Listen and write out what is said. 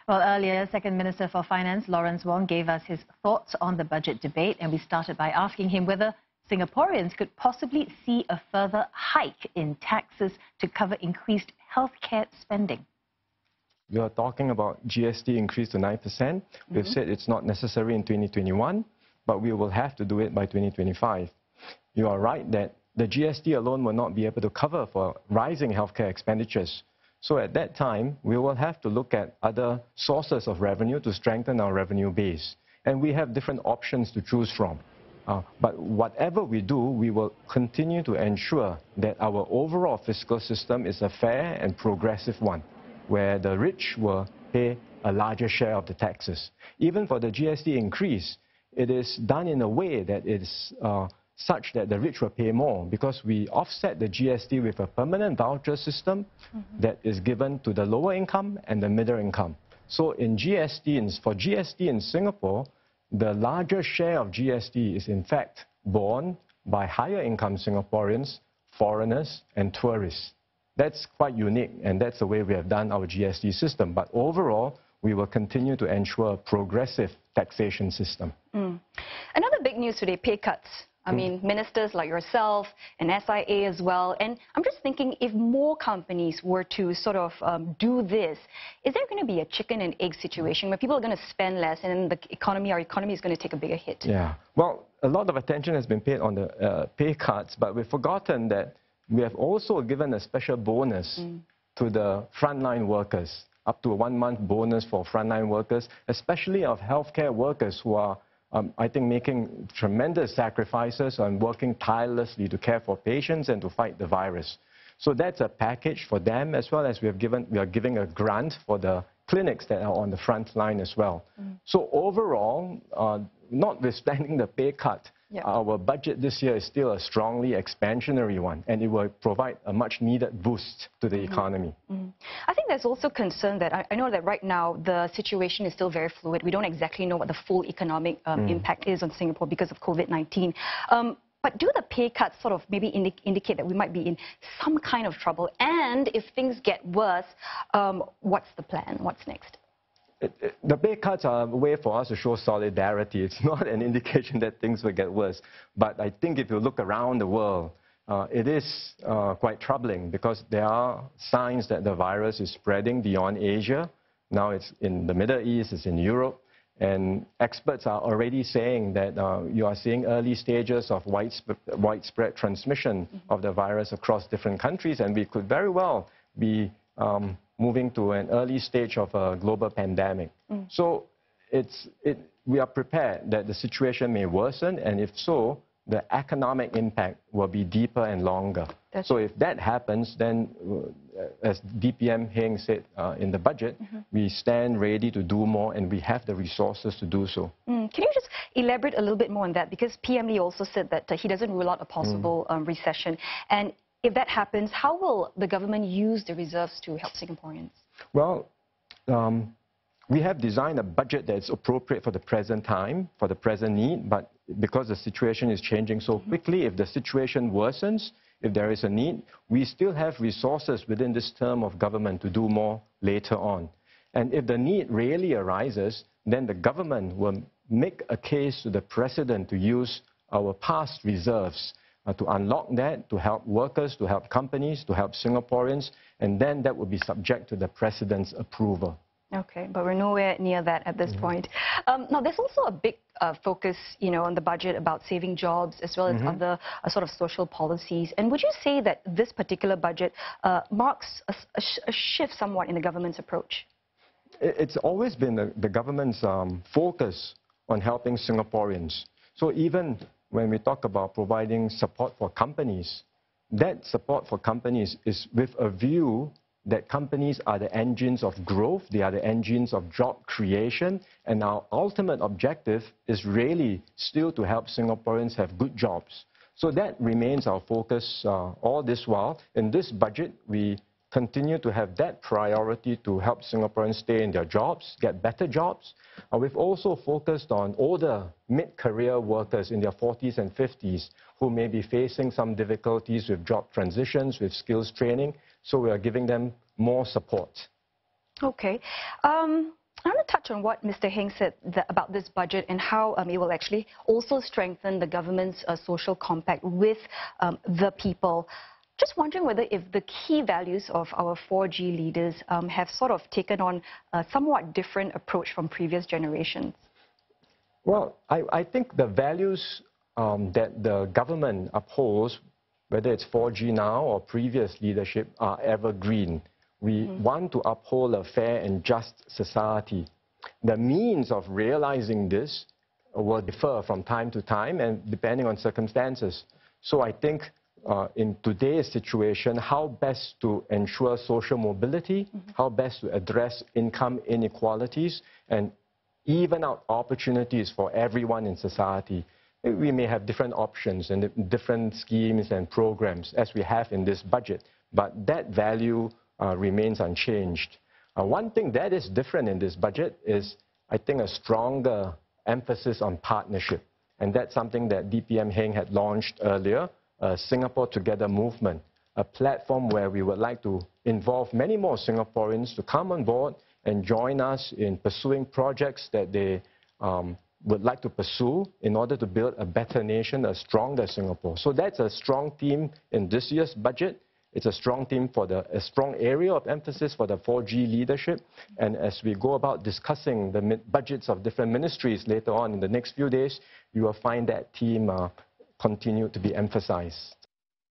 Well, earlier, Second Minister for Finance Lawrence Wong gave us his thoughts on the budget debate, and we started by asking him whether Singaporeans could possibly see a further hike in taxes to cover increased healthcare spending. We are talking about GST increase to 9%. We've said it's not necessary in 2021, but we will have to do it by 2025. You are right that the GST alone will not be able to cover for rising healthcare expenditures. So at that time, we will have to look at other sources of revenue to strengthen our revenue base. And we have different options to choose from. But whatever we do, we will continue to ensure that our overall fiscal system is a fair and progressive one, where the rich will pay a larger share of the taxes. Even for the GST increase, it is done in a way that is such that the rich will pay more, because we offset the GST with a permanent voucher system that is given to the lower income and the middle income. So in for GST in Singapore, the larger share of GST is in fact borne by higher income Singaporeans, foreigners and tourists. That's quite unique, and that's the way we have done our GST system. But overall, we will continue to ensure a progressive taxation system. Another big news today, pay cuts. I mean, ministers like yourself and SIA as well. And I'm just thinking, if more companies were to sort of do this, is there going to be a chicken and egg situation where people are going to spend less and our economy is going to take a bigger hit? Yeah. Well, a lot of attention has been paid on the pay cuts, but we've forgotten that we have also given a special bonus to the frontline workers, up to a 1-month bonus for frontline workers, especially of healthcare workers who are I think making tremendous sacrifices and working tirelessly to care for patients and to fight the virus. So that's a package for them, as well as we are giving a grant for the clinics that are on the front line as well. So overall, notwithstanding the pay cut, our budget this year is still a strongly expansionary one, and it will provide a much needed boost to the economy. I think there's also concern that I know that right now the situation is still very fluid. We don't exactly know what the full economic impact is on Singapore because of COVID-19. But do the pay cuts sort of maybe indicate that we might be in some kind of trouble? And if things get worse, what's the plan? What's next? The pay cuts are a way for us to show solidarity. It's not an indication that things will get worse. But I think if you look around the world, it is quite troubling, because there are signs that the virus is spreading beyond Asia. Now it's in the Middle East, it's in Europe. And experts are already saying that you are seeing early stages of widespread transmission of the virus across different countries, and we could very well be moving to an early stage of a global pandemic. So we are prepared that the situation may worsen, and if so, the economic impact will be deeper and longer. So if that happens, then as DPM Heng said in the budget, we stand ready to do more, and we have the resources to do so. Can you just elaborate a little bit more on that? Because PM Lee also said that he doesn't rule out a possible recession. And if that happens, how will the government use the reserves to help Singaporeans? Well, we have designed a budget that's appropriate for the present time, for the present need, but because the situation is changing so quickly, if the situation worsens, if there is a need, we still have resources within this term of government to do more later on. And if the need really arises, then the government will make a case to the President to use our past reserves to unlock that, to help workers, to help companies, to help Singaporeans, and then that will be subject to the President's approval. Okay, but we're nowhere near that at this point. Now, there's also a big focus, on the budget about saving jobs as well as other sort of social policies. And would you say that this particular budget marks a shift somewhat in the government's approach? It's always been the government's focus on helping Singaporeans. So even when we talk about providing support for companies, that support for companies is with a view that companies are the engines of growth, they are the engines of job creation, and our ultimate objective is really still to help Singaporeans have good jobs. So that remains our focus all this while. In this budget, we continue to have that priority to help Singaporeans stay in their jobs, get better jobs. We've also focused on older mid-career workers in their 40s and 50s who may be facing some difficulties with job transitions, with skills training. So we are giving them more support. Okay. I want to touch on what Mr. Heng said about this budget and how it will actually also strengthen the government's social compact with the people. Just wondering whether if the key values of our 4G leaders have sort of taken on a somewhat different approach from previous generations. Well, I think the values that the government upholds, whether it's 4G now or previous leadership, are evergreen. We want to uphold a fair and just society. The means of realizing this will differ from time to time and depending on circumstances. So I think in today's situation, how best to ensure social mobility, how best to address income inequalities and even out opportunities for everyone in society. We may have different options and different schemes and programs as we have in this budget, but that value remains unchanged. One thing that is different in this budget is, I think, a stronger emphasis on partnership. And that's something that DPM Heng had launched earlier, a Singapore Together movement, a platform where we would like to involve many more Singaporeans to come on board and join us in pursuing projects that they would like to pursue in order to build a better nation, a stronger Singapore. So that's a strong theme in this year's budget. It's a strong theme for a strong area of emphasis for the 4G leadership. And as we go about discussing the budgets of different ministries later on in the next few days, you will find that theme continue to be emphasized.